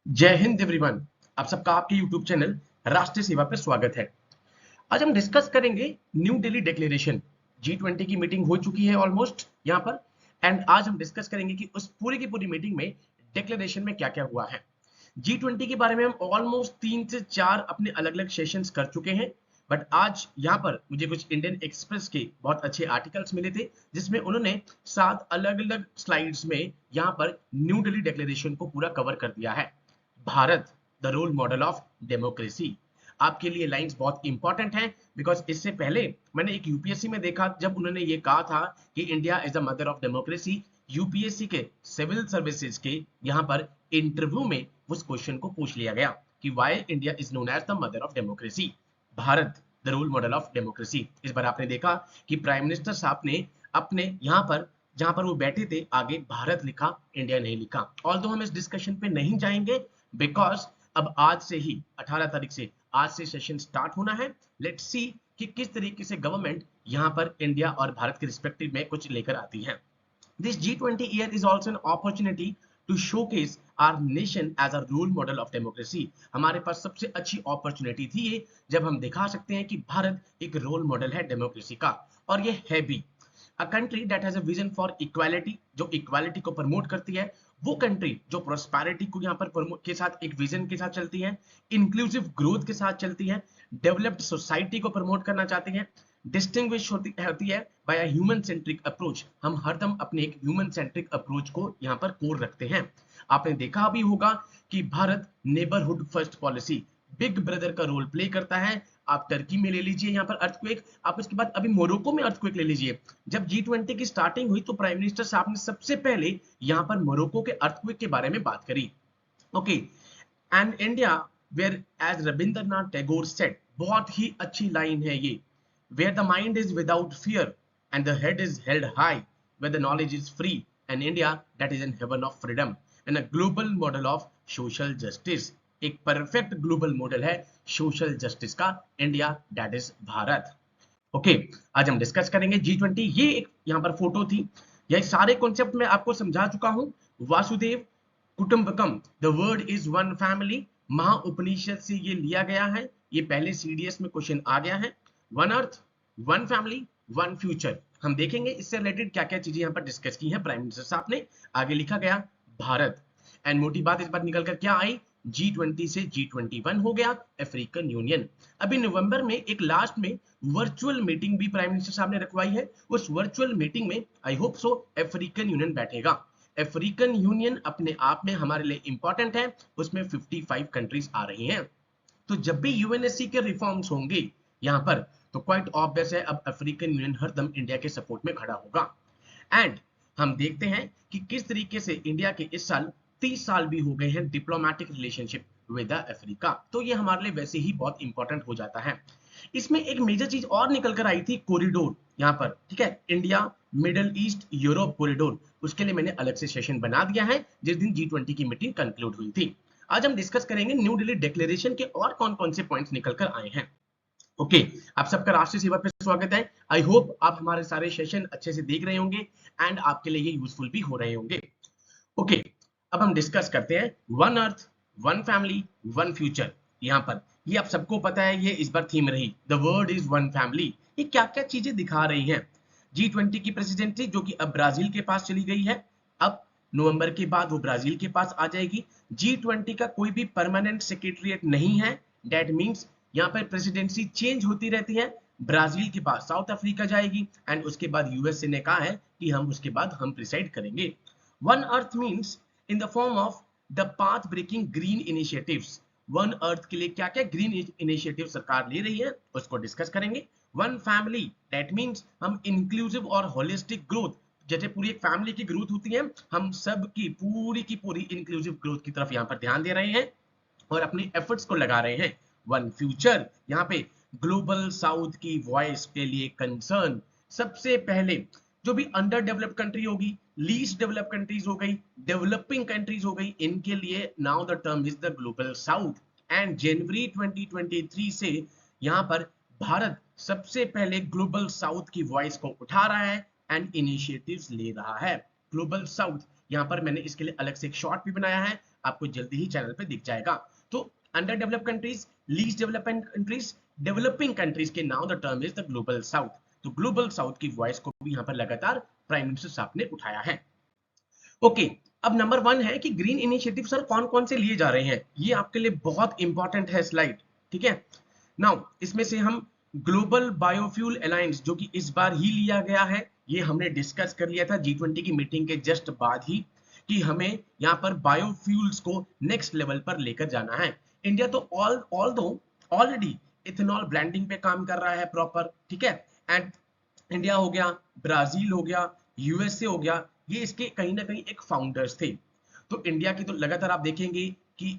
जय हिंद एवरीवन। आप सबका आपके यूट्यूब चैनल राष्ट्रीय सेवा पे स्वागत है। आज हम डिस्कस करेंगे न्यू दिल्ली डिक्लेरेशन। G20 की मीटिंग हो चुकी है ऑलमोस्ट यहाँ पर, एंड आज हम डिस्कस करेंगे कि उस पूरी की पूरी मीटिंग में डिक्लेरेशन में क्या क्या हुआ है। G20 के बारे में हम ऑलमोस्ट 3 से 4 अपने अलग अलग सेशंस कर चुके हैं, बट आज यहाँ पर मुझे कुछ इंडियन एक्सप्रेस के बहुत अच्छे आर्टिकल्स मिले थे जिसमें उन्होंने 7 अलग अलग स्लाइड्स में यहाँ पर न्यू दिल्ली डिक्लेरेशन को पूरा कवर कर दिया है। Bharat the role model of democracy. आपके लिए लाइंस बहुत इंपॉर्टेंट हैं, बिकॉज इससे पहले मैंने एक यूपीएससी में देखा जब उन्होंने ये कहा था कि India is the mother of democracy. UPSC के सिविल सर्विसेज के यहाँ पर इंटरव्यू में उस क्वेश्चन को पूछ लिया गया कि why India is known as the mother of democracy, Bharat the role model of democracy. इस बार आपने देखा कि प्राइम मिनिस्टर साहब ने अपने यहाँ पर जहां पर वो बैठे थे आगे भारत लिखा, इंडिया नहीं लिखा। ऑल्दो हम इस डिस्कशन पे नहीं जाएंगे बिकॉज अब आज से ही 18 तारीख से आज से सेशन स्टार्ट होना है। लेट्स सी कि किस तरीके से गवर्नमेंट यहाँ पर इंडिया और भारत के रिस्पेक्टिव में कुछ लेकर आती है। This G20 year is also an opportunity to showcase our nation as a role model of democracy। हमारे पास सबसे अच्छी अपॉर्चुनिटी थी ये, जब हम दिखा सकते हैं कि भारत एक रोल मॉडल है डेमोक्रेसी का, और ये है भी। A country that has a vision for equality, जो इक्वालिटी को प्रमोट करती है, वो कंट्री जो प्रोस्पेरिटी को यहाँ पर प्रमोट के साथ एक विजन के साथ चलती है, इंक्लूसिव ग्रोथ के साथ चलती है, डेवलप्ड सोसाइटी को प्रमोट करना चाहती है, डिस्टिंग्विश होती है by a human centric approach. हम हरदम अपने एक ह्यूमन सेंट्रिक अप्रोच को यहाँ पर कोर रखते हैं। आपने देखा भी होगा कि Bharat neighbourhood first policy, big brother का रोल प्ले करता है। आप टर्की में ले लीजिए यहाँ पर अर्थक्वेक, आप इसके बाद अभी मोरक्को में अर्थक्वेक ले लीजिए। जब G20 की स्टार्टिंग हुई तो प्राइम मिनिस्टर साहब ने सबसे पहले यहाँ पर मोरक्को के अर्थक्वेक के बारे में बात करी। Okay, and India where as Rabindranath Tagore said, बहुत ही अच्छी लाइन है ये, where the mind is without fear and the head is held high, where the knowledge is free, and India that is in heaven of freedom and a global model of social justice। एक perfect global model है social justice का India, that is Bharat. Okay, आज हम discuss करेंगे G20। ये एक यहाँ पर फोटो थी, यह सारे कॉन्सेप्ट मैं आपको समझा चुका हूं। वासुदेव कुटुंबकम, the word is one family, Maha Upanishad से ये लिया गया है। ये पहले सीडीएस में क्वेश्चन आ गया है। One earth, one family, one future. हम देखेंगे इससे रिलेटेड क्या क्या चीजें यहाँ पर डिस्कस की है प्राइम मिनिस्टर साहब ने। आगे लिखा गया भारत, एंड मोटी बात इस बार निकल कर क्या आई, G20 से G21 हो गया अफ्रीकन यूनियन। अभी नवंबर में एक लास्ट में वर्चुअल मीटिंग भी प्राइम मिनिस्टर साहब ने रखवाई है। उस वर्चुअल मीटिंग में I hope so African union बैठेगा। अफ्रीकन यूनियन अपने आप में हमारे लिए इंपॉर्टेंट है, उसमें 55 कंट्रीज आ रही हैं। तो जब भी यूएनएससी के रिफॉर्म्स होंगे यहाँ पर, तो क्वाइट ऑब्वियस है अब अफ्रीकन यूनियन हरदम इंडिया के सपोर्ट में खड़ा होगा। एंड हम देखते हैं कि किस तरीके से इंडिया के इस साल 30 साल भी हो गए हैं डिप्लोमेटिक रिलेशनशिप विद अफ्रीका, तो ये हमारे लिए वैसे ही बहुत इंपॉर्टेंट हो जाता है। इसमें एक मेजर चीज और निकल कर आई थी, कॉरिडोर यहाँ पर, ठीक है, India middle east Europe corridor. उसके लिए मैंने अलग से सेशन बना दिया है जिस दिन G20 की मीटिंग कंक्लूड हुई थी। आज हम डिस्कस करेंगे न्यू दिल्ली डिक्लेरेशन के और कौन कौन से पॉइंट्स निकल कर आए हैं। ओके, आप सबका राष्ट्रीय सेवा पे स्वागत है। आई होप आप हमारे सारे सेशन अच्छे से देख रहे होंगे एंड आपके लिए ये यूजफुल भी हो रहे होंगे। ओके, अब हम डिस्कस करते हैं one earth, one family, one future. यहाँ पर ये आप सबको पता है, ये इस बार थीम रही, the word is one family. ये क्या क्या चीजें दिखा रही हैं। G20 की प्रेसिडेंसी जो कि अब ब्राजील के पास चली गई है, अब नवंबर के बाद वो ब्राजील के पास आ जाएगी। G20 का कोई भी परमानेंट सेक्रेटरीट नहीं है, दैट मीन्स यहाँ पर प्रेसिडेंसी चेंज होती रहती है। ब्राजील के पास साउथ अफ्रीका जाएगी एंड उसके बाद यूएसए ने कहा है कि हम उसके बाद हम प्रिसाइड करेंगे। One earth means in the form of the path breaking green initiatives. One earth के लिए क्या क्या ग्रीन इनिशिएटिव सरकार ले रही है उसको डिस्कस करेंगे। वन फैमिली, दैट मीन्स हम इंक्लूसिव और होलिस्टिक ग्रोथ, जैसे पूरी एक फैमिली की ग्रोथ होती है, हम सब की पूरी इंक्लूसिव ग्रोथ की तरफ यहाँ पर ध्यान दे रहे हैं और अपने एफर्ट्स को लगा रहे हैं। वन फ्यूचर, यहाँ पे ग्लोबल साउथ की वॉइस के लिए कंसर्न। सबसे पहले जो भी अंडर डेवलप्ड कंट्री होगी, लीस्ट डेवलप्ड कंट्रीज हो गई, डेवलपिंग कंट्रीज हो गई, इनके लिए now the term is the global south. And जनवरी 2023 से यहाँ पर भारत सबसे पहले ग्लोबल साउथ की वॉइस को उठा रहा है एंड इनिशिएटिव्स ले रहा है। ग्लोबल साउथ, यहाँ पर मैंने इसके लिए अलग से एक शॉर्ट भी बनाया है, आपको जल्दी ही चैनल पे दिख जाएगा। तो under developed countries, least developed countries, developing countries के now the term is the global south. तो ग्लोबल साउथ की वॉइस को भी यहाँ पर लगातार प्राइम मिनिस्टर साहब ने उठाया है। ओके, अब नंबर 1 है कि ग्रीन इनिशिएटिव सर कौन कौन से लिए जा रहे हैं, ये आपके लिए बहुत इंपॉर्टेंट है स्लाइड, ठीक है। नाउ इसमें से हम ग्लोबल बायोफ्यूल अलायंस जो कि इस बार ही लिया गया है, ये हमने डिस्कस कर लिया था G20 की मीटिंग के जस्ट बाद ही कि हमें यहाँ पर बायोफ्यूल्स को नेक्स्ट लेवल पर लेकर जाना है। इंडिया तो ऑलरेडी इथेनॉल ब्लेंडिंग पे काम कर रहा है प्रॉपर, ठीक है। एंड इंडिया हो गया, ब्राजील हो गया, यूएसए हो गया, ये इसके कहीं ना कहीं एक फाउंडर्स थे। तो इंडिया की तो लगातार आप देखेंगे कि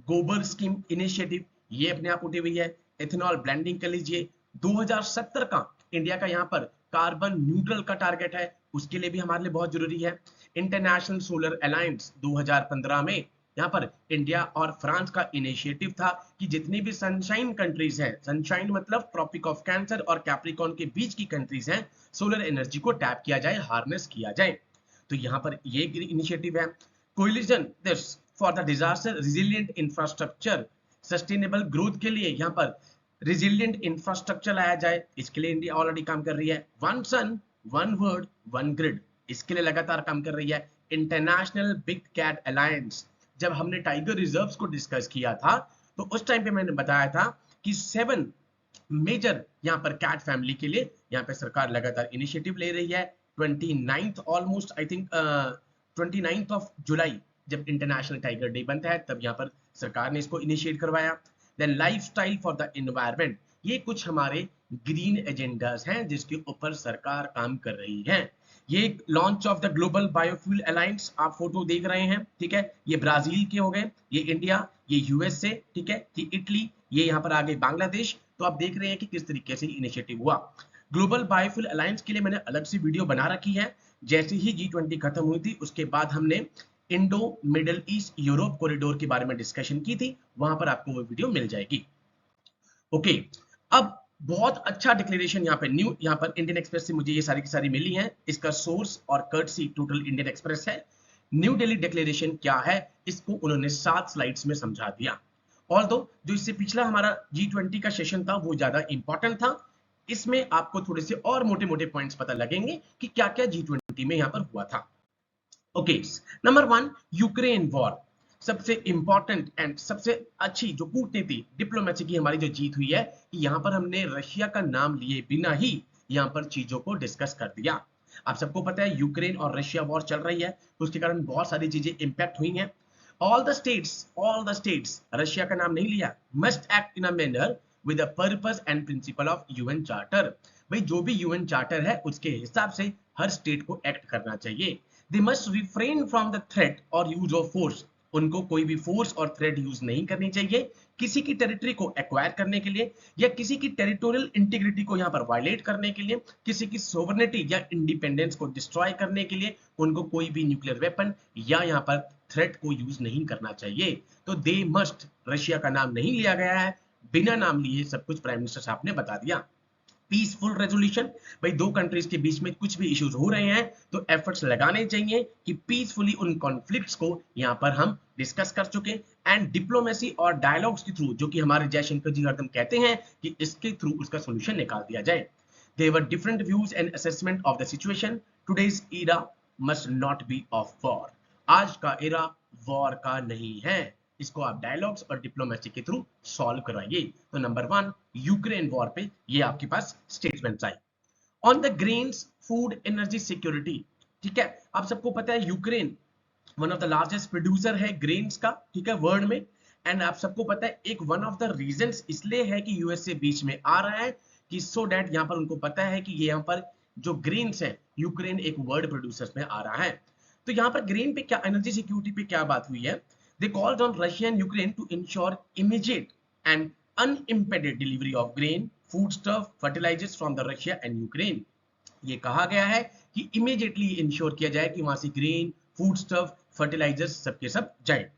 गोबर स्कीम इनिशिएटिव ये अपने आप उठी हुई है। इथेनॉल ब्लेंडिंग कर लीजिए, 2070 का इंडिया का यहाँ पर कार्बन न्यूट्रल का टारगेट है, उसके लिए भी हमारे लिए बहुत जरूरी है। इंटरनेशनल सोलर अलायंस 2015 में यहाँ पर इंडिया और फ्रांस का इनिशिएटिव था कि जितनी भी सनशाइन कंट्रीज हैं, सनशाइन मतलब ट्रॉपिक ऑफ कैंसर और कैप्रिकॉन के बीच की कंट्रीज हैं, सोलर एनर्जी को टैप किया जाए, हार्नेस किया जाए। तो यहाँ पर ये इनिशिएटिव है। Collision this for the disaster resilient infrastructure, sustainable growth के लिए यहाँ पर रिजिलियंट इंफ्रास्ट्रक्चर लाया जाए, इसके लिए इंडिया ऑलरेडी काम कर रही है। One sun one word one grid, इसके लिए लगातार काम कर रही है। इंटरनेशनल बिग कैट अलायंस, जब हमने टाइगर रिजर्व्स को डिस्कस किया था तो उस टाइम पे मैंने बताया था कि 7 मेजर यहाँ पर कैट फैमिली के लिए यहाँ पे सरकार लगातार इनिशिएटिव ले रही है। 29th almost I think 29th of July जब इंटरनेशनल टाइगर डे बनता है तब यहाँ पर सरकार ने इसको इनिशिएट करवाया। Then lifestyle for the environment, ये कुछ हमारे ग्रीन एजेंडास हैं जिसके ऊपर सरकार काम कर रही है। ये launch of the global biofuel alliance आप फोटो देख रहे हैं, ठीक है। ये ब्राजील के हो गए, ये इंडिया, ये यूएसए, ठीक है, ये इटली, ये यहाँ पर आगे बांग्लादेश। तो आप देख रहे हैं कि किस तरीके से इनिशिएटिव हुआ। ग्लोबल बायोफ्यूल अलायंस के लिए मैंने अलग से वीडियो बना रखी है। जैसे ही G20 खत्म हुई थी उसके बाद हमने Indo middle east Europe corridor के बारे में डिस्कशन की थी, वहां पर आपको वो वीडियो मिल जाएगी। ओके, अब बहुत अच्छा डिक्लेरेशन यहाँ पे न्यू, यहाँ पर इंडियन एक्सप्रेस से मुझे ये सारी की सारी मिली हैं। इसका सोर्स और कर्टसी टोटल इंडियन एक्सप्रेस है। न्यू दिल्ली डिक्लेरेशन क्या है इसको उन्होंने 7 स्लाइड्स में समझा दिया। ऑल्दो जो इससे पिछला हमारा G20 का सेशन था वो ज्यादा इंपॉर्टेंट था, इसमें आपको थोड़े से और मोटे मोटे पॉइंट्स पता लगेंगे कि क्या क्या G20 में यहाँ पर हुआ था। ओके, नंबर 1 यूक्रेन वॉर, सबसे इंपॉर्टेंट एंड सबसे अच्छी जो कूटनीति डिप्लोमेसी की हमारी जो जीत हुई है कि यहाँ पर हमने रशिया का नाम लिए बिना ही यहाँ पर चीजों को डिस्कस कर दिया। आप सबको पता है यूक्रेन और रशिया वॉर चल रही है, उसके कारण बहुत सारी चीजें इंपैक्ट हुई हैं। ऑल द स्टेट्स रशिया का नाम नहीं लिया, must act in a manner with the purpose and principle of UN charter. भाई जो भी यूएन चार्टर है उसके हिसाब से हर स्टेट को एक्ट करना चाहिए। They must refrain from the threat और यूज ऑफ फोर्स, उनको कोई भी फोर्स और थ्रेट यूज नहीं करनी चाहिए किसी की टेरिटरी को एक्वायर करने के लिए या किसी की टेरिटोरियल इंटीग्रिटी को यहाँ पर वायलेट करने के लिए, किसी की सोवरेनिटी या इंडिपेंडेंस को डिस्ट्रॉय करने के लिए उनको कोई भी न्यूक्लियर वेपन या यहाँ पर थ्रेट को यूज नहीं करना चाहिए। तो दे मस्ट, रशिया का नाम नहीं लिया गया है, बिना नाम लिए सब कुछ प्राइम मिनिस्टर साहब ने बता दिया। पीसफुल रेजोल्यूशन, भाई दो कंट्रीज के बीच में कुछ भी इश्यूज हो रहे हैं तो एफर्ट्स लगाने चाहिए कि पीसफुली उन कॉन्फ्लिक्ट्स को यहाँ पर हम डिस्कस कर चुके। एंड डिप्लोमेसी और डायलॉग्स के थ्रू, जो कि हमारे जयशंकर जी हरदम कहते हैं कि इसके थ्रू उसका सोल्यूशन निकाल दिया जाए। There were different views and assessment of the situation, today's era must not be of war, आज का एरा वॉर का नहीं है, इसको आप डायलॉग्स और डिप्लोमेसी के थ्रू सॉल्व करवाइए। तो नंबर 1 यूक्रेन वॉर पे ये आपके पास स्टेटमेंट्स आए। On the grains food energy security, ठीक है, आप सबको पता है Ukraine one of the largest producer है ग्रेन्स का, ठीक है, वर्ल्ड में। एंड आप सबको पता है एक वन ऑफ द रीजंस इसलिए है कि यूएसए बीच में आ रहा है कि सो डैट यहाँ पर उनको पता है कि ये यहाँ पर जो ग्रेन्स है यूक्रेन एक वर्ल्ड प्रोड्यूसर्स में आ रहा है। तो यहाँ पर ग्रेन पे क्या, एनर्जी सिक्योरिटी पे क्या बात हुई है। They called on Russia and Ukraine to ensure immediate and unimpeded delivery of grain, foodstuff, fertilizers from the Russia and Ukraine. ये कहा गया है कि immediately इंश्योर किया जाए कि वहां से ग्रेन, फूडस्टफ, फर्टिलाइजर्स सबके सब जाए।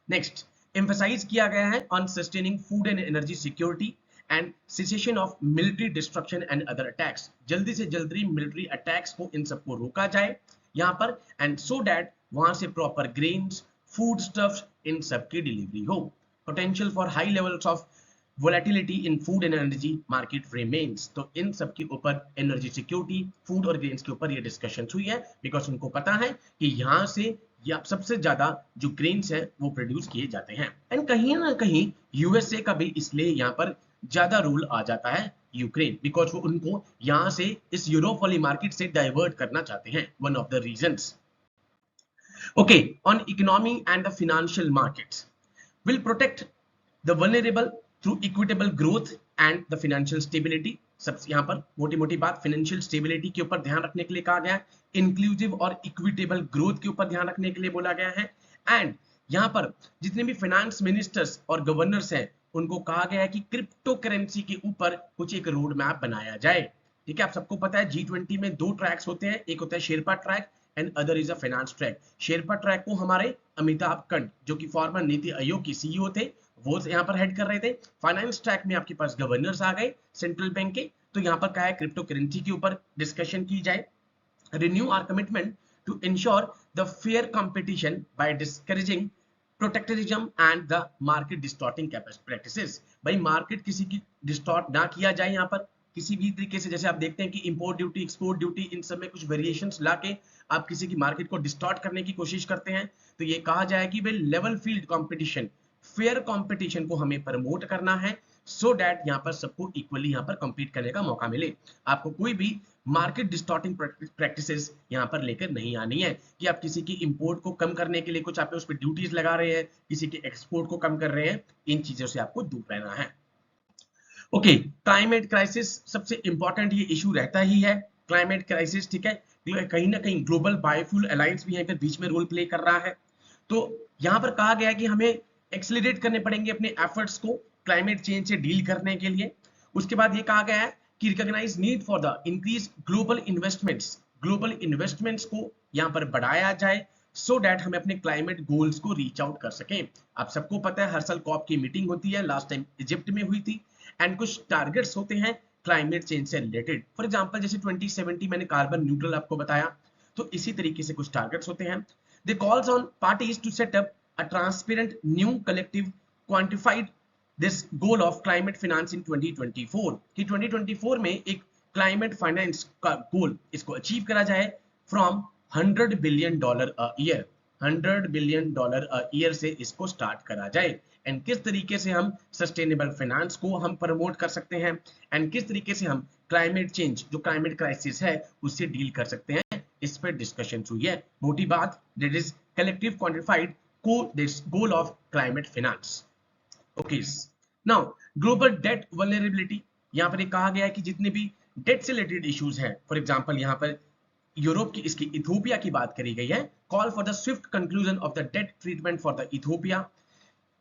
नेक्स्ट, एम्फसाइज किया गया है on sustaining food and energy security and cessation of military destruction and other attacks, जल्दी से जल्दी मिलिट्री अटैक्स को इन सबको रोका जाए यहाँ पर, एंड सो डैट वहां से प्रॉपर ग्रेन्स, फूड स्टफ्स, इन सब की डिलीवरी हो। Potential for high levels of volatility in food and energy market remains. तो इन सब के ऊपर एनर्जी सिक्योरिटी, फूड और ग्रेन्स के ऊपर ये डिस्कशन हुई है, बिकॉज उनको पता है कि यहाँ से या सबसे ज्यादा जो ग्रेन्स है वो प्रोड्यूस किए जाते हैं। एंड कहीं ना कहीं यूएसए का भी इसलिए यहाँ पर ज्यादा रूल आ जाता है यूक्रेन, बिकॉज वो उनको यहाँ से इस यूरोप वाली मार्केट से डाइवर्ट करना चाहते हैं, one of the reasons. Okay, on economy and the financial markets will protect the vulnerable through equitable growth and the financial stability। सबसे यहाँ पर मोटी मोटी बात फाइनेंशियल स्टेबिलिटी के ऊपर ध्यान रखने के लिए कहा गया है, इंक्लूसिव और इक्विटेबल ग्रोथ के ऊपर ध्यान रखने के लिए बोला गया है। एंड यहाँ पर जितने भी फाइनेंस मिनिस्टर्स और गवर्नर्स हैं उनको कहा गया है कि क्रिप्टो करेंसी के ऊपर कुछ एक रोड मैप बनाया जाए। ठीक है, आप सबको पता है G20 में दो ट्रैक्स होते हैं, एक होता है Sherpa track and other is a finance track. Sherpa track को हमारे अमिताभ कंठ जो कि फॉर्मर नीति आयोग के सीईओ थे वो यहाँ पर हेड कर रहे थे। फाइनेंस ट्रैक में आपके पास गवर्नर्स आ गए सेंट्रल बैंक के, तो यहाँ पर क्या है क्रिप्टो करेंसी के ऊपर डिस्कशन की जाए। Renew our commitment to ensure the fair competition by discouraging protectionism and the market distorting practices. भाई मार्केट किसी की डिस्टॉर्ट ना किया जाए यहाँ पर किसी भी तरीके से। जैसे आप देखते हैं कि इंपोर्ट ड्यूटी, एक्सपोर्ट ड्यूटी, इन सब में कुछ वेरिएशंस लाके आप किसी की मार्केट को डिस्टॉर्ट करने की कोशिश करते हैं, तो ये कहा जाए कि भाई level field competition, fair competition को हमें प्रमोट करना है, सो दैट यहाँ पर सबको इक्वली यहाँ पर compete करने का मौका मिले। आपको कोई भी मार्केट डिस्टॉर्टिंग प्रैक्टिसेस यहाँ पर लेकर नहीं आनी है कि आप किसी की इंपोर्ट को कम करने के लिए कुछ आप उस पर ड्यूटीज लगा रहे हैं, किसी के एक्सपोर्ट को कम कर रहे हैं, इन चीजों से आपको दूर रहना है। ओके, क्लाइमेट क्राइसिस सबसे इंपॉर्टेंट ये इशू रहता ही है, क्लाइमेट क्राइसिस। ठीक है, कहीं ना कहीं ग्लोबल बायोफ्यूल अलायंस भी यहाँ पर बीच में रोल प्ले कर रहा है। तो यहाँ पर कहा गया है कि हमें एक्सेलरेट करने पड़ेंगे अपने एफर्ट्स को क्लाइमेट चेंज से डील करने के लिए। उसके बाद ये कहा गया है कि recognise need for the increase global investments, global investments को यहाँ पर बढ़ाया जाए सो दैट हमें अपने क्लाइमेट गोल्स को रीच आउट कर सकें। आप सबको पता है हर साल कॉप की मीटिंग होती है, लास्ट टाइम इजिप्ट में हुई थी, एंड कुछ टारगेट्स होते हैं क्लाइमेट चेंज से रिलेटेड। फॉर एग्जांपल जैसे 2070 मैंने कार्बन न्यूट्रल आपको बताया, तो इसी तरीके से कुछ टारगेट्स होते हैं। They calls on parties to set up a transparent new collective quantified this goal of climate finance in 2024 कि 2024 में एक क्लाइमेट फाइनेंस का गोल इसको अचीव करा जाए from $100 billion a year, $100 billion a year से इसको स्टार्ट करा जाए। एंड किस तरीके से हम सस्टेनेबल फाइनेंस को हम प्रमोट कर सकते हैं एंड किस तरीके से हम क्लाइमेट चेंज जो क्लाइमेट क्राइसिस है उससे डील कर सकते हैं, इस पर डिस्कशन हुई है। मोटी बात, that is collective quantified goal of climate finance. Okay, now global debt vulnerability, यहाँ पर कहा गया है कि जितने भी डेट से रिलेटेड इश्यूज हैं, फॉर एग्जांपल यहाँ पर यूरोप की इसकी इथियोपिया की बात करी गई है, call for the swift conclusion of the debt treatment for the Ethiopia,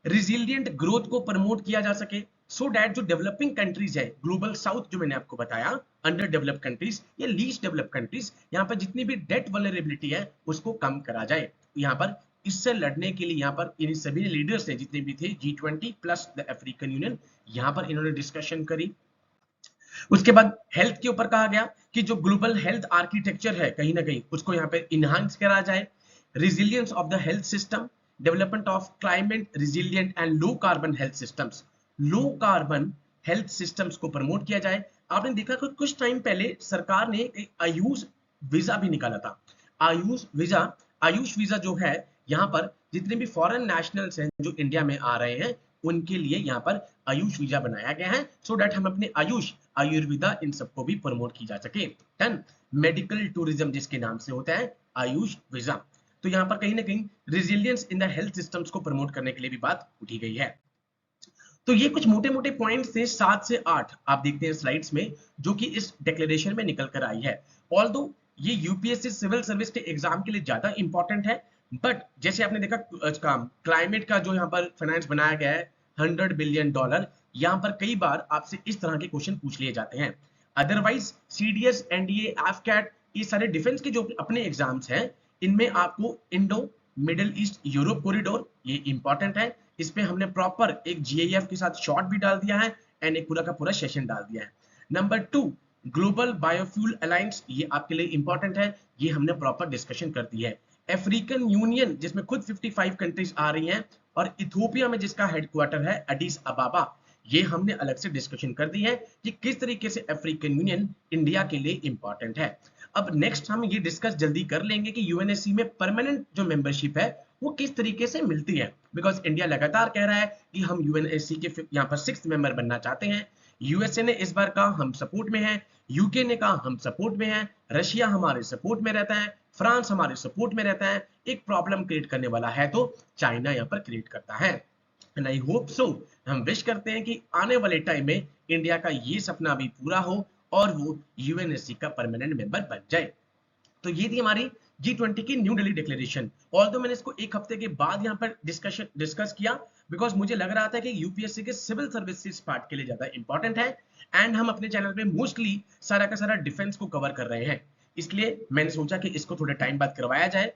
resilient growth को प्रमोट किया जा सके सो दैट जो डेवलपिंग कंट्रीज है, ग्लोबल साउथ जो मैंने आपको बताया, अंडर डेवलप्ड कंट्रीज या लीस्ट डेवलप्ड कंट्रीज, यहाँ पर जितनी भी डेट वल्नरेबिलिटी है उसको कम करा जाए। यहाँ पर इससे लड़ने के लिए यहाँ पर इन सभी लीडर्स ने जितने भी थे G20 plus the African union, यहाँ पर इन्होंने डिस्कशन करी। उसके बाद हेल्थ के ऊपर कहा गया कि जो ग्लोबल हेल्थ आर्किटेक्चर है कहीं ना कहीं उसको यहाँ पे इनहांस करा जाए, resilience of the health system, development of climate resilient and low carbon health systems, low carbon health systems को प्रमोट किया जाए। आपने देखा कि कुछ टाइम पहले सरकार ने एक आयुष वीजा भी निकाला था। आयुष वीजा जो है, यहाँ पर जितने भी फॉरेन नेशनल्स हैं जो इंडिया में आ रहे हैं उनके लिए यहाँ पर आयुष वीजा बनाया गया है सो दैट हम अपने आयुष, आयुर्वेदा, इन सबको भी प्रमोट की जा सके। 10 मेडिकल टूरिज्म जिसके नाम से होता है आयुष वीजा। तो यहाँ पर कहीं ना कहीं resilience in the health systems को प्रमोट करने के लिए भी बात उठी गई है। तो ये कुछ मोटे मोटे पॉइंट्स थे, 7 से 8 आप देखते हैं स्लाइड्स में, जो कि इस डिक्लेरेशन में निकल कर आई है। ऑल्दो ये यूपीएससी सिविल सर्विस के एग्जाम के लिए ज्यादा इंपॉर्टेंट है, बट जैसे आपने देखा क्लाइमेट का जो यहाँ पर फाइनेंस बनाया गया है $100 बिलियन, यहाँ पर कई बार आपसे इस तरह के क्वेश्चन पूछ लिए जाते हैं। अदरवाइज सीडीएस, एनडीए, एफकैट, ये सारे डिफेंस के जो अपने एग्जाम्स हैं इनमें आपको Indo middle east Europe corridor ये इंपॉर्टेंट है, इस पे हमने प्रॉपर एक जीआईएफ के साथ शॉर्ट भी डाल दिया है एंड एक पूरा का पूरा सेशन डाल दिया है। नंबर 2 ग्लोबल बायोफ्यूल अलायंस, ये आपके लिए इंपॉर्टेंट है, ये हमने प्रॉपर डिस्कशन कर दी है। अफ्रीकन यूनियन जिसमें खुद 55 कंट्रीज आ रही हैं, और इथियोपिया में जिसका हेडक्वार्टर है एडिस अबाबा, ये हमने अलग से डिस्कशन कर दी है कि किस तरीके से अफ्रीकन यूनियन इंडिया के लिए इंपॉर्टेंट है। अब नेक्स्ट हम ये डिस्कस जल्दी कर लेंगे कि यूएनएससी में परमानेंट जो मेंबरशिप है वो किस तरीके से मिलती है, बिकॉज इंडिया लगातार कह रहा है कि हम यूएनएससी के यहाँ पर 6th मेंबर बनना चाहते हैं। यूएसए ने इस बार कहा हम सपोर्ट में है, यूके ने कहा हम सपोर्ट में है, रशिया हमारे सपोर्ट में रहता है, फ्रांस हमारे सपोर्ट में रहता है। एक प्रॉब्लम क्रिएट करने वाला है तो चाइना यहाँ पर क्रिएट करता है। एंड आई होप सो, हम विश करते हैं कि आने वाले टाइम में इंडिया का ये सपना भी पूरा हो और वो यूएनएससी का परमानेंट मेंबर बन जाए। तो ये थी हमारी G20 की न्यू दिल्ली डिक्लेरेशन। ऑल्दो मैंने इसको एक हफ्ते के बाद यहाँ पर डिस्कस किया, बिकॉज मुझे लग रहा था कि यूपीएससी के सिविल सर्विसेज पार्ट के लिए ज्यादा इंपॉर्टेंट है, एंड हम अपने चैनल पे मोस्टली सारा का सारा डिफेंस को कवर कर रहे हैं, इसलिए मैंने सोचा कि इसको थोड़े टाइम बाद करवाया जाए।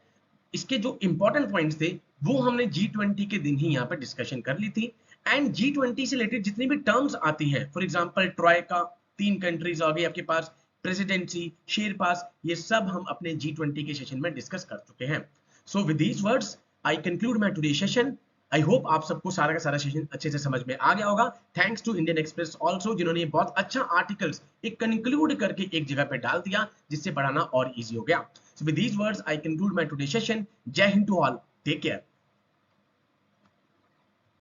इसके जो इंपॉर्टेंट पॉइंट्स थे वो हमने G20 के दिन ही यहाँ पर डिस्कशन कर ली थी। एंड G20 से रिलेटेड जितनी भी टर्म्स आती हैं, फॉर एग्जांपल ट्रॉयका, 3 कंट्रीज आ गई आपके पास, प्रेसिडेंसी, शेरपास, ये सब हम अपने G20 के सेशन में डिस्कस कर चुके हैं। So with these words I conclude my today session. I hope आप सबको सारा का सारा सेशन अच्छे से समझ में आ गया होगा। Thanks to Indian Express also, जिन्होंने बहुत अच्छा आर्टिकल्स एक कंक्लूड करके एक जगह पे डाल दिया, जिससे पढ़ाना और इजी हो गया। So with these words, I conclude my today's session. Jai Hind to all. Take care.